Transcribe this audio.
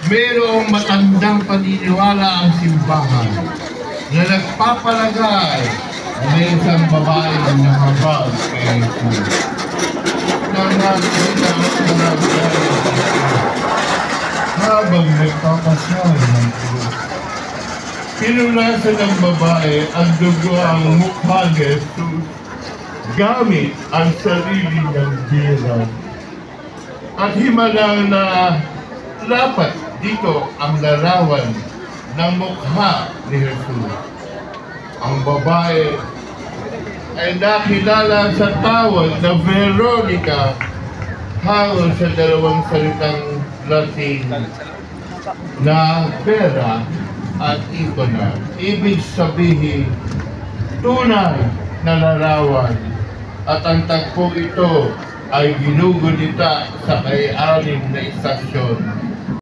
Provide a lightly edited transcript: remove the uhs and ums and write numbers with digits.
mayroong matandang paniniwala ang simbahan na nagpapalagay na may isang babae na nakabag kay Jesus. Nakakita ang nagpapalagay habang nagpapasyal ng krus. Pinunasan ng babae ang dugo ang mukha ni Jesus gamit ang sarili ng birang. At himalang na dapat dito ang larawan ng mukha ni Jesus. Ang babae ay nakilala sa tawag na Veronica hango sa dalawang salitang Latin na pera at ipona. Ibig sabihin, tunay na larawan. At ang tagpo ito ay ginugunita sa kay-anim na istasyon